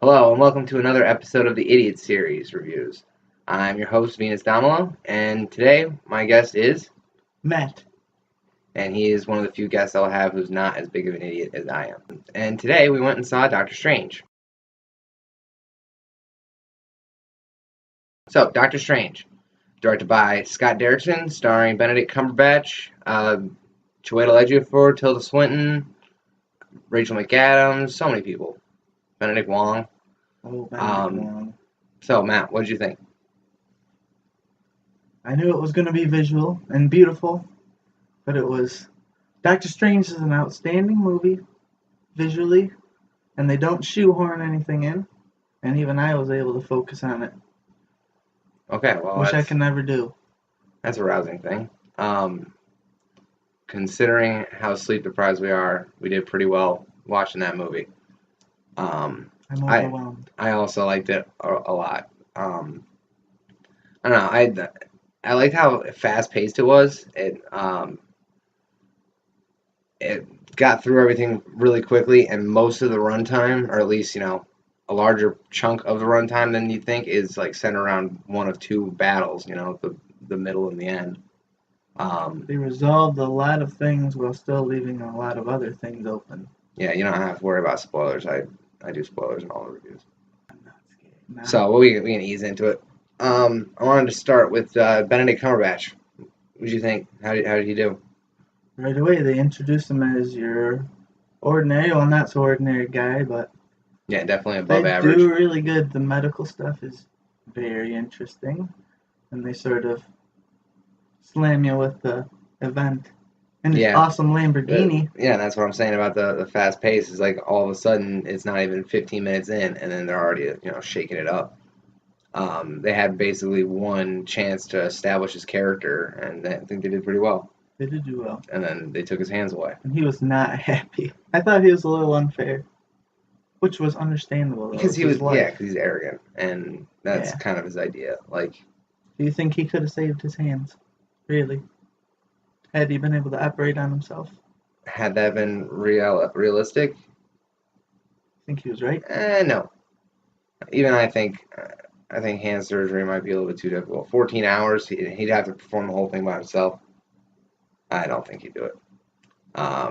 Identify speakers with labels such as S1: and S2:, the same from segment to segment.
S1: Hello, and welcome to another episode of the Idiot Series Reviews. I'm your host, Venis Damalo, and today my guest is,
S2: Matt.
S1: and he is one of the few guests I'll have who's not as big of an idiot as I am. And today we went and saw Doctor Strange. So, Doctor Strange, directed by Scott Derrickson, starring Benedict Cumberbatch, Chiwetel Ejiofor, Tilda Swinton, Rachel McAdams, so many people. Benedict Wong.
S2: Oh, Benedict Wong.
S1: So, Matt, what did you think?
S2: I knew it was going to be visual and beautiful, but it was... Doctor Strange is an outstanding movie, visually, and they don't shoehorn anything in, and even I was able to focus on it.
S1: Okay, well,
S2: Which I can never do.
S1: That's a rousing thing. Considering how sleep deprived we are, we did pretty well watching that movie.
S2: I'm overwhelmed.
S1: I also liked it a lot. I don't know. I liked how fast paced it was. It got through everything really quickly, and most of the runtime, or at least a larger chunk of the runtime than you think, is like centered around one of two battles. The middle and the end.
S2: They resolved a lot of things while still leaving a lot of other things open.
S1: Yeah, you don't have to worry about spoilers. I do spoilers in all the reviews.
S2: I'm not scared. No.
S1: So we can ease into it. I wanted to start with Benedict Cumberbatch. What did you think? How did he do?
S2: Right away, they introduced him as your ordinary, well, not so ordinary guy, but
S1: Yeah, definitely above
S2: they
S1: average.
S2: do really good. The medical stuff is very interesting, and they sort of slam you with the event. And his awesome Lamborghini.
S1: Yeah, that's what I'm saying about the fast pace. Is like all of a sudden it's not even 15 minutes in, and then they're already shaking it up. They had basically one chance to establish his character, and I think they did pretty well.
S2: They did do well.
S1: And then they took his hands away.
S2: And he was not happy. I thought he was a little unfair, which was understandable.
S1: Because he's arrogant, and that's kind of his idea. Like,
S2: do you think he could have saved his hands? Really? Had he been able to operate on himself?
S1: Had that been realistic?
S2: Think he was right?
S1: No. Even I think hand surgery might be a little bit too difficult. 14 hours, he'd have to perform the whole thing by himself. I don't think he'd do it.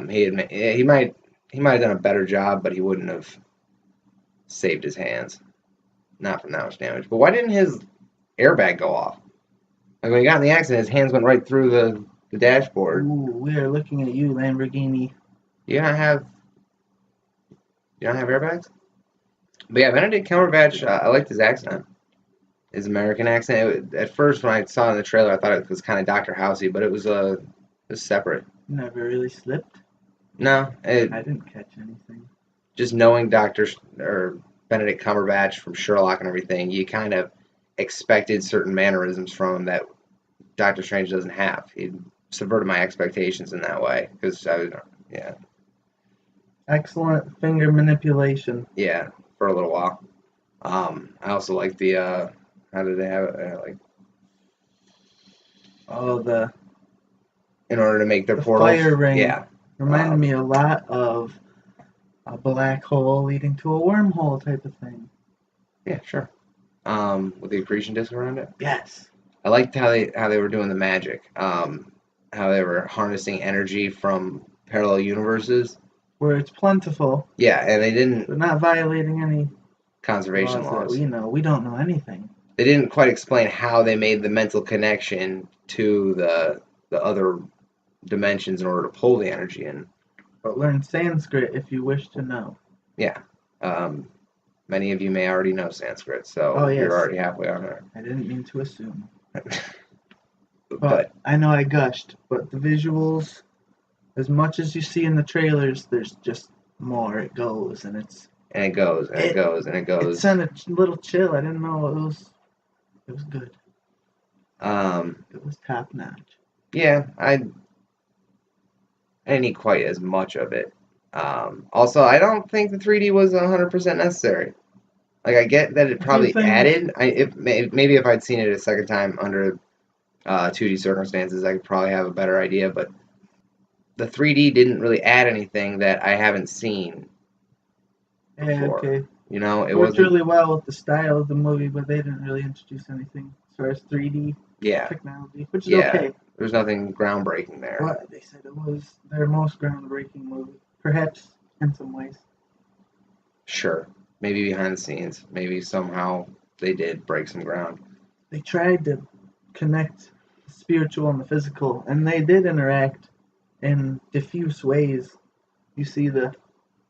S1: He might have done a better job, but he wouldn't have saved his hands. Not from that much damage. But why didn't his airbag go off? Like when he got in the accident, his hands went right through the dashboard.
S2: Ooh, we are looking at you, Lamborghini.
S1: You don't have airbags? But yeah, Benedict Cumberbatch, I liked his accent. His American accent. At first, when I saw it in the trailer, I thought it was kind of Dr. Housey, but it was separate.
S2: Never really slipped?
S1: No. I
S2: didn't catch anything.
S1: Just knowing Benedict Cumberbatch from Sherlock and everything, you kind of expected certain mannerisms from him that Doctor Strange doesn't have. He subverted my expectations in that way, because yeah.
S2: Excellent finger manipulation.
S1: Yeah, for a little while. I also like the how did they have it? In order to make their portals.
S2: Fire ring.
S1: Yeah.
S2: Reminded me a lot of a black hole leading to a wormhole type of thing.
S1: Yeah, sure. With the accretion disk around it.
S2: Yes.
S1: I liked how they were doing the magic. How they were harnessing energy from parallel universes.
S2: Where it's plentiful.
S1: Yeah, and they didn't...
S2: They're not violating any...
S1: conservation laws.
S2: We don't know anything.
S1: They didn't quite explain how they made the mental connection to the other dimensions in order to pull the energy in.
S2: But learn Sanskrit if you wish to know.
S1: Yeah. Many of you may already know Sanskrit, so you're already halfway on there.
S2: I didn't mean to assume. But I know I gushed, but the visuals, as much as you see in the trailers, there's just more. It goes, and it's...
S1: And it goes, and it goes, and it goes.
S2: It sent a little chill. I didn't know it was good. It was top notch.
S1: Yeah, I didn't need quite as much of it. Also, I don't think the 3D was 100% necessary. Like, I get that it probably added. Maybe if I'd seen it a second time under 2D circumstances, I could probably have a better idea. But the 3D didn't really add anything that I haven't seen before.
S2: Okay.
S1: You know, it
S2: Worked
S1: wasn't.
S2: really well with the style of the movie, but they didn't really introduce anything as far as 3D
S1: Yeah,
S2: technology, which is
S1: yeah.
S2: okay.
S1: There's nothing groundbreaking there.
S2: But they said it was their most groundbreaking movie, perhaps in some ways.
S1: Sure, maybe behind the scenes, maybe somehow they did break some ground.
S2: They tried to connect the spiritual and the physical, and they did interact in diffuse ways. You see the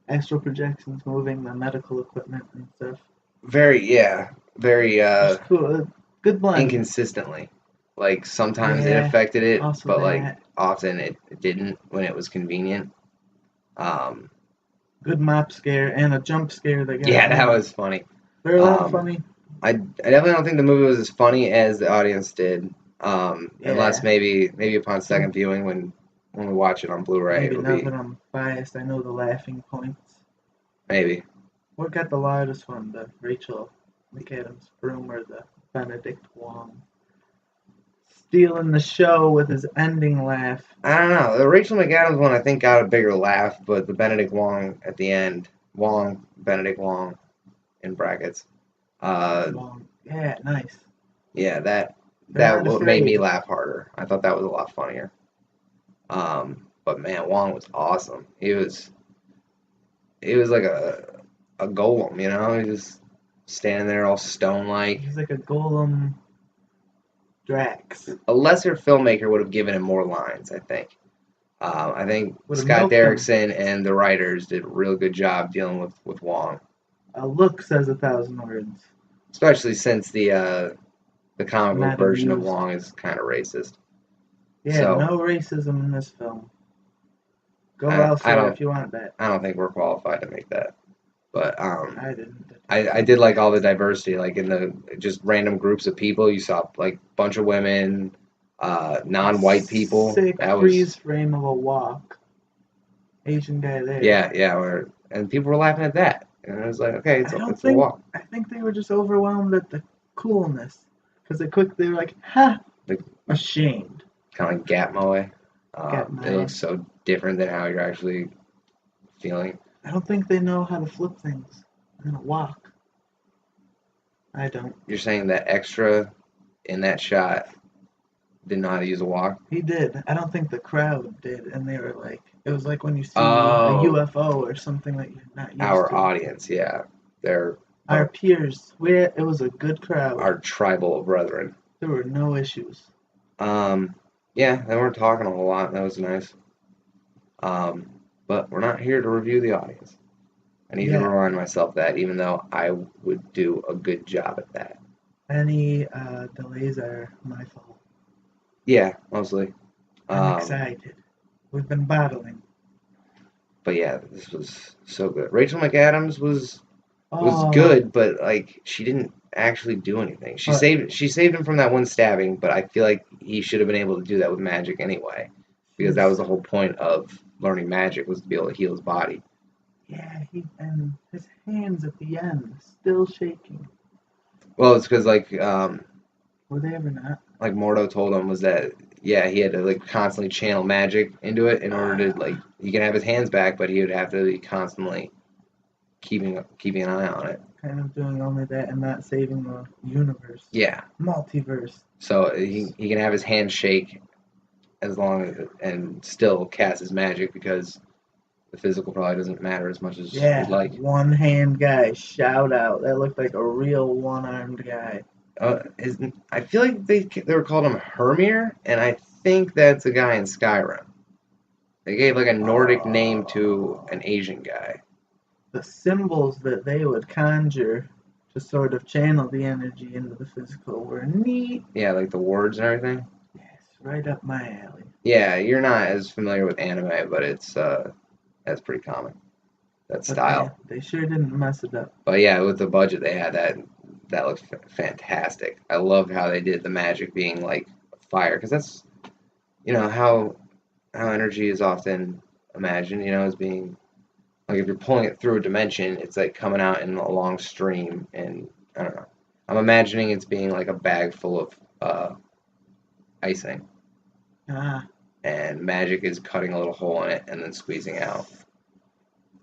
S2: astral projections moving, the medical equipment and stuff.
S1: Very, yeah, very
S2: It's cool. Good blend.
S1: inconsistently. Like sometimes it
S2: Yeah,
S1: affected it,
S2: also
S1: but like
S2: that.
S1: often it didn't when it was convenient. Um,
S2: Good mop scare and a jump scare that got
S1: yeah, that
S2: me.
S1: was funny.
S2: They're a lot
S1: Um,
S2: funny.
S1: I definitely don't think the movie was as funny as the audience did. Unless
S2: Yeah.
S1: maybe upon second
S2: And
S1: viewing when we watch it on Blu-ray,
S2: maybe
S1: it'll
S2: now
S1: be
S2: that I'm biased, I know the laughing points.
S1: maybe.
S2: What got the loudest one? The Rachel McAdams broom or the Benedict Wong? Stealing the show with his ending laugh.
S1: I don't know. The Rachel McAdams one I think got a bigger laugh, but the Benedict Wong at the end, Benedict Wong in brackets. Uh,
S2: Wong. Yeah, nice.
S1: yeah,
S2: They're
S1: that
S2: not
S1: what made me
S2: afraid.
S1: laugh harder. I thought that was a lot funnier. But man, Wong was awesome. He was like a golem, you know. He was standing there all stone like.
S2: He's like a golem Drax.
S1: A lesser filmmaker would have given him more lines, I think. I think
S2: Would have
S1: Scott
S2: milked him.
S1: Derrickson and the writers did a real good job dealing with Wong,
S2: A look says 1,000 words.
S1: especially since the comic book
S2: Not
S1: version of
S2: amused.
S1: Wong is kind of racist.
S2: Yeah,
S1: So
S2: no racism in this film. Go
S1: I, I
S2: elsewhere
S1: don't
S2: if you want that.
S1: I don't think we're qualified to make that. But
S2: I didn't.
S1: I did like all the diversity, like in the just random groups of people. You saw like a bunch of women,
S2: A
S1: non-white people.
S2: sick
S1: That
S2: freeze
S1: was
S2: frame of a walk. Asian guy there.
S1: yeah, and people were laughing at that, and I was like, okay,
S2: I don't
S1: it's a
S2: think.
S1: walk.
S2: I think they were just overwhelmed at the coolness. Because they were like, ha!
S1: The
S2: Ashamed.
S1: kind of like Gap Moe.
S2: Got
S1: It
S2: my.
S1: looks so different than how you're actually feeling.
S2: I don't think they know how to flip things in a walk. I don't.
S1: You're saying that extra in that shot didn't know how to use a walk?
S2: He did. I don't think the crowd did. And they were like, it was like when you see a
S1: Oh,
S2: UFO or something that you're not used
S1: our
S2: to.
S1: audience, yeah. They're
S2: Our peers, it was a good crowd.
S1: our tribal brethren.
S2: There were no issues.
S1: Um, yeah, they weren't talking a whole lot. That was nice. Um, but we're not here to review the audience. I need to
S2: Yeah.
S1: remind myself that, even though I would do a good job at that.
S2: Any delays are my fault.
S1: Yeah, mostly.
S2: I'm
S1: Um,
S2: excited. We've been battling.
S1: but yeah, this was so good. Rachel McAdams was
S2: Oh,
S1: good, but like she didn't actually do anything.
S2: but
S1: She saved him from that one stabbing, but I feel like he should have been able to do that with magic anyway, because that was
S2: she's
S1: the whole point of learning magic was to be able to heal his body.
S2: yeah. He and his hands at the end still shaking.
S1: Well, it's because
S2: Were they ever not?
S1: like Mordo told him was that yeah he had to like constantly channel magic into it in order to like
S2: Ah,
S1: he can have his hands back, but he would have to be constantly keeping an eye on it.
S2: kind of doing only that and not saving the universe,
S1: Yeah,
S2: multiverse.
S1: so he can have his hands shake as long as and still cast his magic because the physical probably doesn't matter as much as we'd
S2: Yeah,
S1: like.
S2: one hand guy. Shout out. That looked like a real one armed guy.
S1: I feel like they were called him Hermir, and I think that's a guy in Skyrim. They gave like a Nordic name to an
S2: Oh,
S1: Asian guy.
S2: the symbols that they would conjure to sort of channel the energy into the physical were neat.
S1: Yeah, like the words and everything.
S2: Yes, right up my alley.
S1: Yeah, you're not as familiar with anime, but it's that's pretty common. That
S2: But
S1: style.
S2: they sure didn't mess it up.
S1: But yeah, with the budget they had, that looks fantastic. I love how they did the magic being like fire, because that's how energy is often imagined. As being like if you're pulling it through a dimension, it's like coming out in a long stream, and I don't know. I'm imagining it's being like a bag full of icing,
S2: Ah,
S1: and magic is cutting a little hole in it and then squeezing out.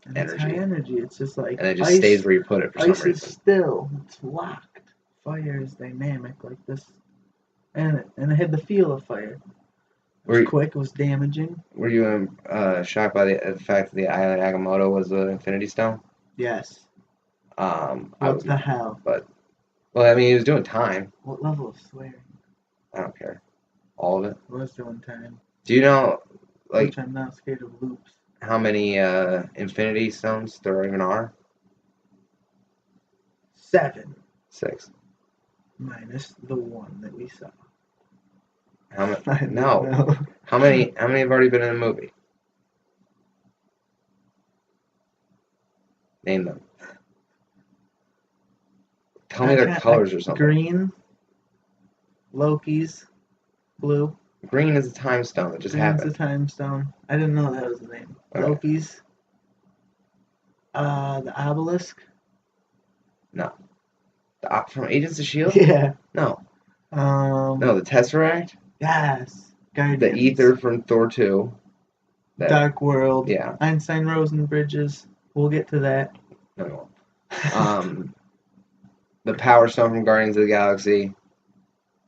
S2: And it's high
S1: energy,
S2: energy. It's just like
S1: and it just stays
S2: ice.
S1: where you put it for some
S2: Ice is
S1: reason.
S2: still. It's locked. Fire is dynamic like this. And it had the feel of fire. It was
S1: Were
S2: quick. It was damaging.
S1: were you shocked by the fact that the Eye of Agamotto was an Infinity Stone?
S2: Yes.
S1: I
S2: What
S1: was
S2: the
S1: not,
S2: hell?
S1: but well, I mean, he was doing time.
S2: What level of swearing?
S1: I don't care, all of it.
S2: Was doing time.
S1: Do you know, like,
S2: Which I'm not scared of loops.
S1: how many Infinity Stones there even are?
S2: 7
S1: 6.
S2: minus the 1 that we saw.
S1: How many?
S2: I don't
S1: No.
S2: know.
S1: How many? How many have already been in the movie? Name them. Tell me their colors or something.
S2: Green. Loki's. Blue.
S1: Green is a time stone that just
S2: Green's
S1: happened.
S2: a time stone. I didn't know that was the name.
S1: Okay.
S2: Loki's. The obelisk.
S1: No. From Agents of S.H.I.E.L.D.?
S2: Yeah.
S1: No. No, the Tesseract?
S2: Yes. Guardians.
S1: The Ether from Thor 2.
S2: Dark World.
S1: Yeah.
S2: Einstein Rosen bridges. We'll get to that.
S1: No, we won't. The Power Stone from Guardians of the Galaxy.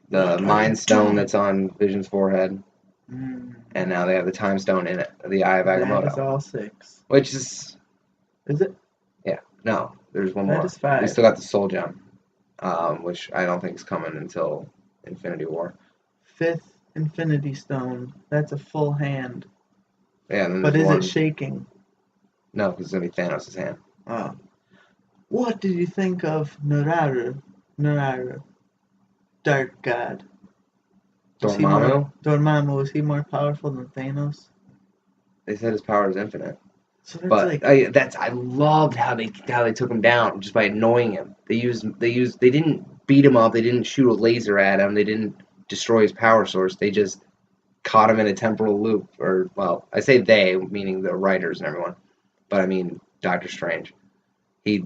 S1: The Mind Stone that's on Vision's forehead. And now they have the Time Stone in it. The Eye of Agamotto.
S2: That is all 6.
S1: Which is...
S2: Is it?
S1: Yeah. No, there's one
S2: That
S1: more.
S2: is 5.
S1: We still got the Soul Gem. Which I don't think is coming until Infinity War.
S2: 5th Infinity Stone. That's a full hand.
S1: Yeah, and then
S2: But
S1: there's
S2: is
S1: one...
S2: it shaking?
S1: No, because it's going to be Thanos' hand.
S2: Oh. What did you think of Nararu? Dark God.
S1: Dormammu?
S2: Dormammu, was he more powerful than Thanos?
S1: They said his power is infinite.
S2: So that's
S1: But
S2: like...
S1: I loved how they took him down just by annoying him. They didn't beat him up, they didn't shoot a laser at him, they didn't destroy his power source, they just caught him in a temporal loop. Or, well, I say they, meaning the writers and everyone. But I mean Doctor Strange. He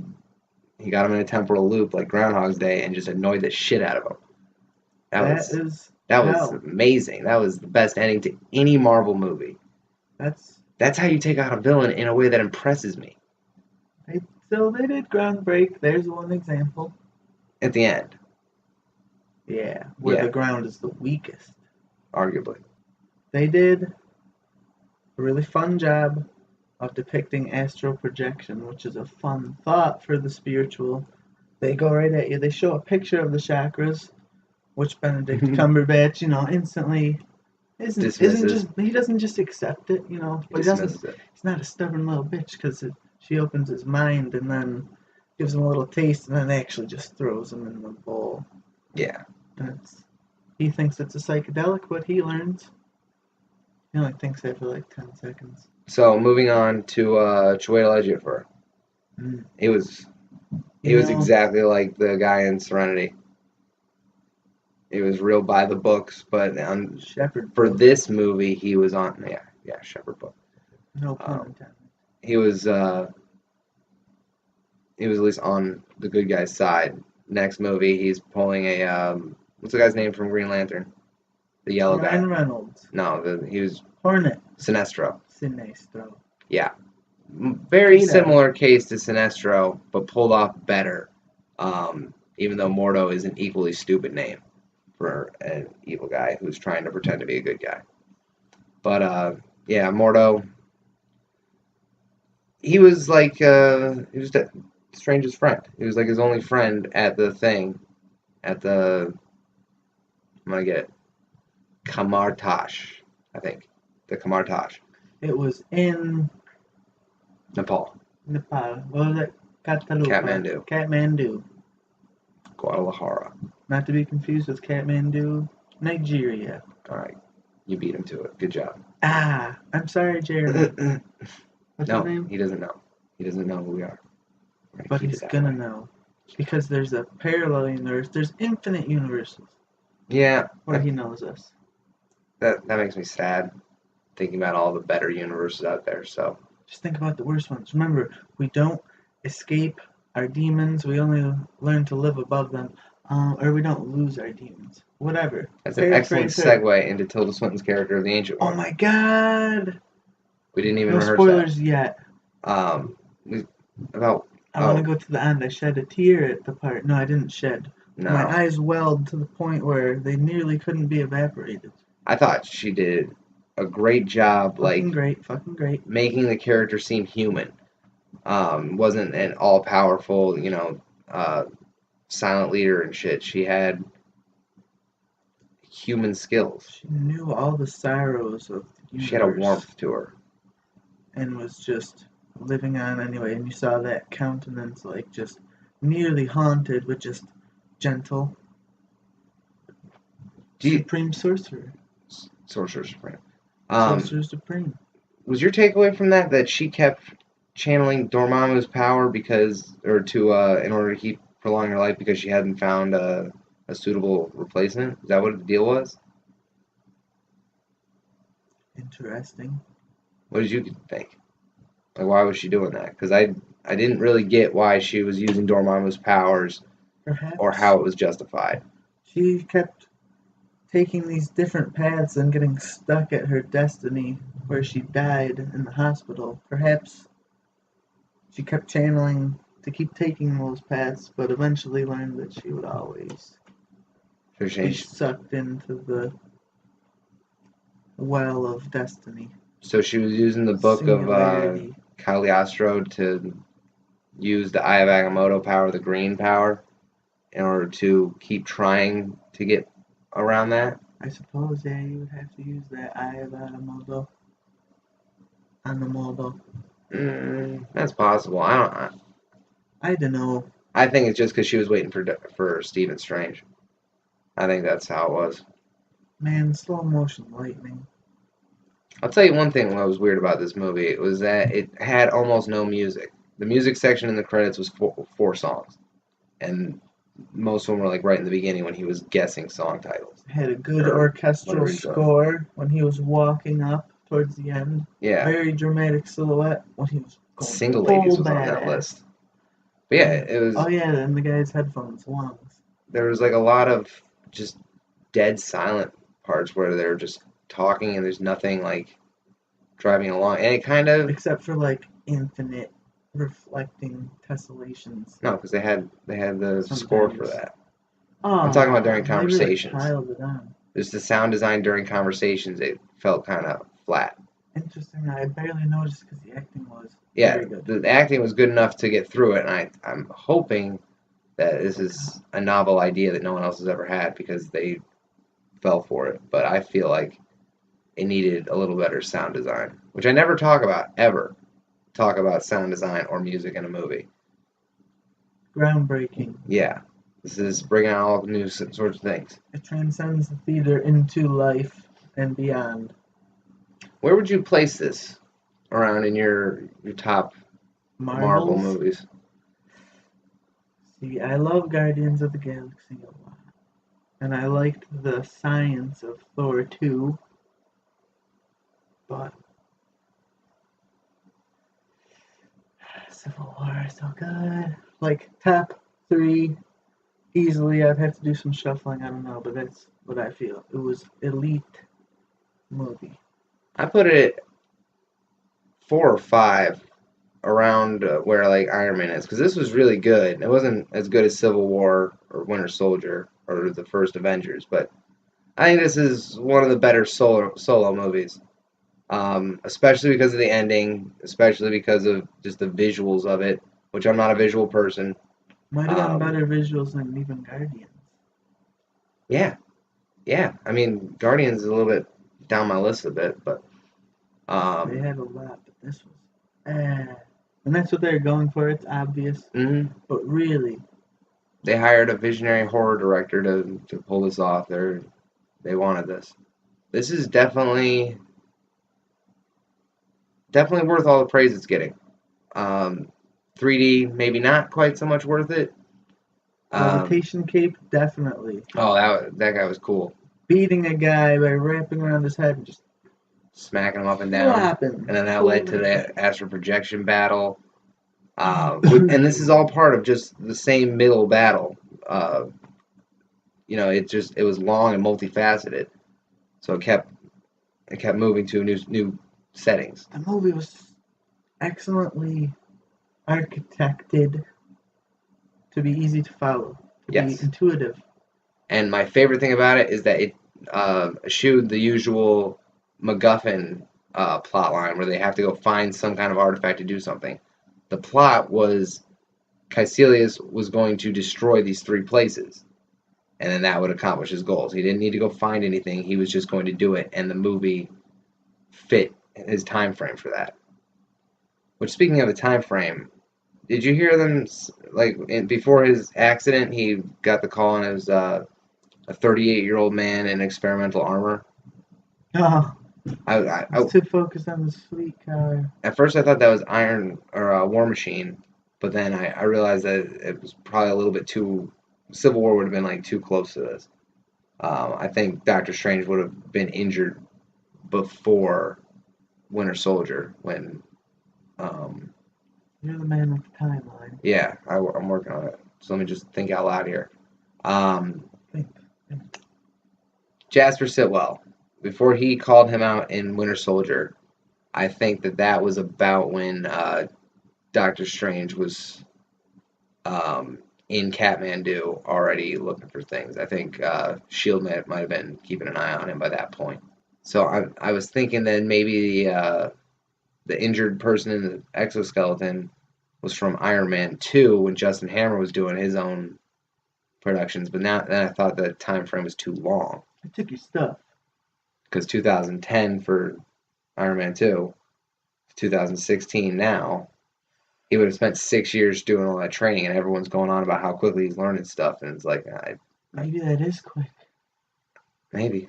S1: got him in a temporal loop like Groundhog's Day and just annoyed the shit out of him. That was amazing. That was the best ending to any Marvel movie. That's how you take out a villain in a way that impresses me.
S2: They did groundbreak. There's one example.
S1: At the end.
S2: Yeah, where the ground is the weakest.
S1: Arguably.
S2: They did a really fun job of depicting astral projection, which is a fun thought for the spiritual. They go right at you. They show a picture of the chakras, which Benedict Cumberbatch, instantly he doesn't just accept it, but he's not a stubborn little bitch because she opens his mind and then gives him a little taste and then actually just throws him in the bowl.
S1: Yeah.
S2: And he thinks it's a psychedelic, but he learns. He only thinks after like 10 seconds.
S1: So moving on to Chiwetel Ejiofor. He was exactly like the guy in Serenity. It was real by the books, but for this movie, he was on Shepherd book.
S2: No pun intended.
S1: He was at least on the good guy's side. Next movie, he's pulling a what's the guy's name from Green Lantern? The yellow guy.
S2: Ryan Reynolds.
S1: No, he was
S2: Hornet.
S1: Sinestro. Yeah.
S2: Very
S1: similar case to Sinestro, but pulled off better. Even though Mordo is an equally stupid name for an evil guy who's trying to pretend to be a good guy. But Mordo. He was like he was Strange's friend. He was like his only friend at the thing, I'm gonna get it. Kamartash, I think. The Kamartash.
S2: It was in
S1: Nepal.
S2: What was it? Kathmandu.
S1: Guadalajara.
S2: Not to be confused with Kathmandu, Nigeria.
S1: Alright. You beat him to it. Good job.
S2: I'm sorry, Jeremy. What's his name?
S1: He doesn't know. He doesn't know who we are.
S2: But he's gonna know. Because there's a parallel universe. There's infinite universes.
S1: Yeah.
S2: Where he knows us.
S1: That makes me sad. Thinking about all the better universes out there, so.
S2: Just think about the worst ones. Remember, we don't escape our demons. We only learn to live above them. Or we don't lose our demons. Whatever.
S1: That's an excellent segue into Tilda Swinton's character of the Ancient One.
S2: Oh my god!
S1: We didn't even rehearse
S2: that. No spoilers yet.
S1: About
S2: I want to go to the end. I shed a tear at the part. No, I didn't shed. My
S1: no.
S2: eyes welled to the point where they nearly couldn't be evaporated.
S1: I thought she did a great job,
S2: Fucking
S1: like
S2: great, fucking great.
S1: making the character seem human. Wasn't an all powerful, silent leader and shit. She had human skills.
S2: She knew all the sorrows of the
S1: She had a
S2: universe
S1: warmth to her.
S2: and was just living on anyway. And you saw that countenance, like just nearly haunted, but just gentle.
S1: Do you,
S2: Supreme sorcerer.
S1: Sorcerer Supreme.
S2: Sorcerer supreme.
S1: Was your takeaway from that she kept channeling Dormammu's power in order to keep prolong her life because she hadn't found a suitable replacement? Is that what the deal was?
S2: Interesting.
S1: What did you think? Like, why was she doing that? Because I didn't really get why she was using Dormammu's powers or
S2: Perhaps
S1: how it was justified.
S2: she kept taking these different paths and getting stuck at her destiny where she died in the hospital. Perhaps she kept channeling to keep taking those paths, but eventually learned that she would always be sucked into the well of destiny.
S1: So she was using the book of
S2: Singularity.
S1: Cagliostro to use the Eye of Agamotto power, the green power, in order to keep trying to get around that.
S2: I suppose, yeah, you would have to use that Eye of Agamotto on the model.
S1: That's possible.
S2: I don't know.
S1: I think it's just because she was waiting for Stephen Strange. I think that's how it was.
S2: Man, slow motion lightning.
S1: I'll tell you one thing that was weird about this movie. It was that it had almost no music. The music section in the credits was four songs, and most of them were like right in the beginning when he was guessing song titles.
S2: Had a good
S1: Or
S2: orchestral
S1: whatever he's doing.
S2: score when he was walking up towards the end.
S1: Yeah,
S2: Very dramatic silhouette when he was going
S1: Single
S2: full
S1: Ladies was on
S2: badass.
S1: that list. But yeah, it was.
S2: Oh yeah, and the guy's headphones, lungs.
S1: There was like a lot of just dead silent parts where they're just talking and there's nothing like driving along, and it kind of
S2: Except for like infinite reflecting tessellations.
S1: no, because they had the score for
S2: Sometimes.
S1: that.
S2: Oh,
S1: I'm talking about during
S2: they really
S1: conversations.
S2: piled it on.
S1: Just the sound design during conversations, it felt kind of flat.
S2: Interesting. I barely noticed because the acting was
S1: Yeah,
S2: very good.
S1: the acting was good enough to get through it, and I'm hoping that this is a novel idea that no one else has ever had because they fell for it. But I feel like it needed a little better sound design, which I never ever talk about sound design or music in a movie.
S2: Groundbreaking.
S1: Yeah, this is bringing out all new sorts of things.
S2: It transcends the theater into life and beyond.
S1: Where would you place this around in your top Marvel movies?
S2: See, I love Guardians of the Galaxy a lot. And I liked the science of Thor 2. But Civil War is so good. Like, top 3, easily. I'd have to do some shuffling, I don't know, but that's what I feel. It was elite movie.
S1: I put it at 4 or 5 around where like Iron Man is because this was really good. It wasn't as good as Civil War or Winter Soldier or the first Avengers, but I think this is one of the better solo movies. Especially because of the ending, especially because of just the visuals of it, which I'm not a visual person.
S2: Might have gotten better visuals than even Guardians.
S1: Yeah, yeah. I mean, Guardians is a little bit down my list a bit, but
S2: they had a lot, but this was, and that's what they're going for. It's obvious, but really,
S1: they hired a visionary horror director to pull this off. They wanted this. This is definitely worth all the praise it's getting. 3D, maybe not quite so much worth it.
S2: Levitation cape, definitely.
S1: Oh, that guy was cool.
S2: Beating a guy by wrapping around his head and just
S1: smacking him up and down.
S2: Flopping.
S1: And then that led to the astral projection battle. And this is all part of just the same middle battle. It was long and multifaceted. So it kept moving to new settings.
S2: The movie was excellently architected to be easy to follow, to be
S1: Yes.
S2: intuitive.
S1: And my favorite thing about it is that it eschewed the usual MacGuffin plot line where they have to go find some kind of artifact to do something. The plot was Caecilius was going to destroy these three places, and then that would accomplish his goals. He didn't need to go find anything; he was just going to do it, and the movie fit his time frame for that. Which, speaking of the time frame, did you hear them before his accident? He got the call and it was a 38-year-old man in experimental armor.
S2: Oh,
S1: I
S2: he's too focused on the sweet car.
S1: At first I thought that was Iron or War Machine, but then I realized that it was probably a little bit too. Civil War would have been like too close to this. I think Doctor Strange would have been injured before Winter Soldier when.
S2: You're the man with the timeline.
S1: Yeah, I'm working on it. So let me just think out loud here. Um,
S2: Think.
S1: Jasper Sitwell, before he called him out in Winter Soldier, I think that was about when Doctor Strange was in Kathmandu already looking for things. I think Shield might have been keeping an eye on him by that point. So I was thinking that maybe the injured person in the exoskeleton was from Iron Man 2 when Justin Hammer was doing his own productions, but then I thought the time frame was too long.
S2: I took your stuff.
S1: Because 2010 for Iron Man 2, 2016 now, he would have spent 6 years doing all that training, and everyone's going on about how quickly he's learning stuff, and it's like,
S2: Maybe that is quick.
S1: maybe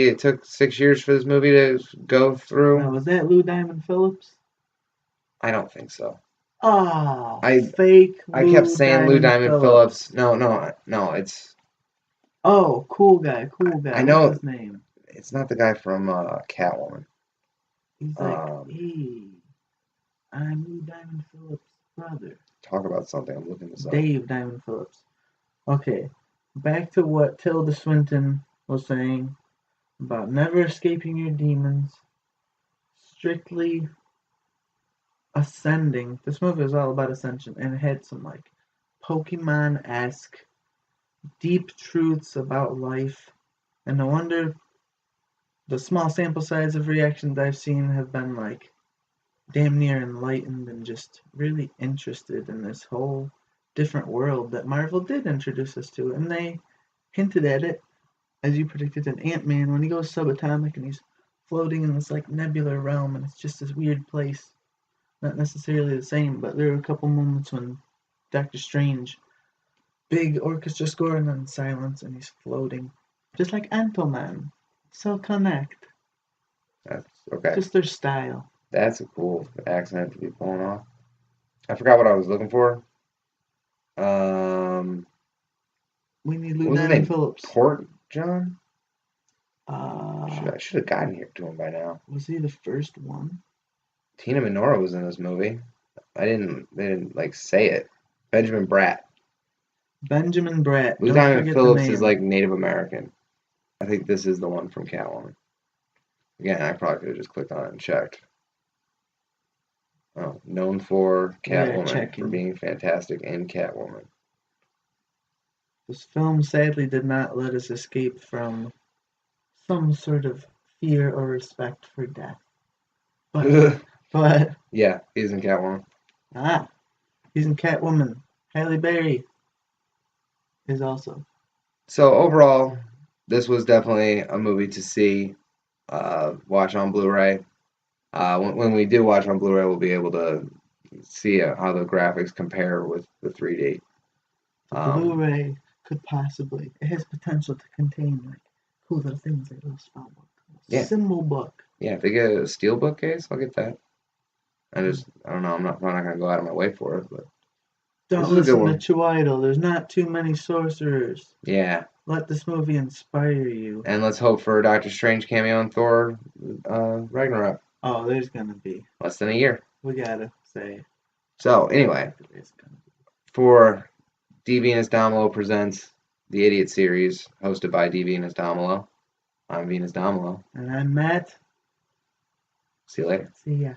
S1: it took 6 years for this movie to go through.
S2: Now, was that Lou Diamond Phillips?
S1: I don't think so.
S2: Oh,
S1: I
S2: fake
S1: I
S2: Lou
S1: kept saying Lou Diamond
S2: Phillips.
S1: No, it's.
S2: Oh, cool guy.
S1: I
S2: What's
S1: know
S2: his name?
S1: it's not the guy from Catwoman.
S2: He's like, hey, I'm Lou Diamond Phillips' brother.
S1: Talk about something. I'm looking this up.
S2: Dave Diamond Phillips. Okay, back to what Tilda Swinton was saying about never escaping your demons, strictly ascending. This movie was all about ascension, and it had some like Pokemon-esque deep truths about life. And no wonder the small sample size of reactions I've seen have been like damn near enlightened and just really interested in this whole different world that Marvel did introduce us to. And they hinted at it, as you predicted, in Ant-Man when he goes subatomic and he's floating in this like nebular realm, and it's just this weird place. Not necessarily the same, but there were a couple moments when Doctor Strange, big orchestra score and then silence, and he's floating, just like Ant-Man. So connect.
S1: That's okay.
S2: Just their style.
S1: That's a cool accent to be pulling off. I forgot what I was looking for.
S2: We need
S1: What
S2: Lou
S1: was his name?
S2: Diamond Phillips.
S1: Port John?
S2: Uh,
S1: I should have gotten here to him by now.
S2: was he the first one?
S1: Tina Minora was in this movie. They didn't like say it. Benjamin Bratt.
S2: Benjamin Bratt.
S1: Lou
S2: Don't
S1: Diamond
S2: forget
S1: Phillips
S2: the name.
S1: is like Native American. I think this is the one from Catwoman. Again, I probably could have just clicked on it and checked. Oh, known for Catwoman for being fantastic in Catwoman.
S2: This film sadly did not let us escape from some sort of fear or respect for death. But
S1: yeah, he's in Catwoman.
S2: He's in Catwoman. Halle Berry is also.
S1: So overall, this was definitely a movie to see, watch on Blu-ray. When we do watch on Blu-ray, we'll be able to see how the graphics compare with the 3D.
S2: Blu-ray could possibly, it has potential to contain like cool little things like a little spell book, symbol book.
S1: Yeah, if they get a steel bookcase, I'll get that. I don't know, I'm not gonna go out of my way for it, but
S2: don't listen to Chiweedle. There's not too many sorcerers.
S1: Yeah.
S2: Let this movie inspire you.
S1: And let's hope for a Doctor Strange cameo in Thor Ragnarok.
S2: Oh, there's gonna be.
S1: Less than a year.
S2: We gotta say.
S1: So, anyway, for D. Venus Damalo presents the Idiot Series, hosted by D. Venus Damalo. I'm Venus Damalo.
S2: And I'm Matt.
S1: See you later.
S2: See ya.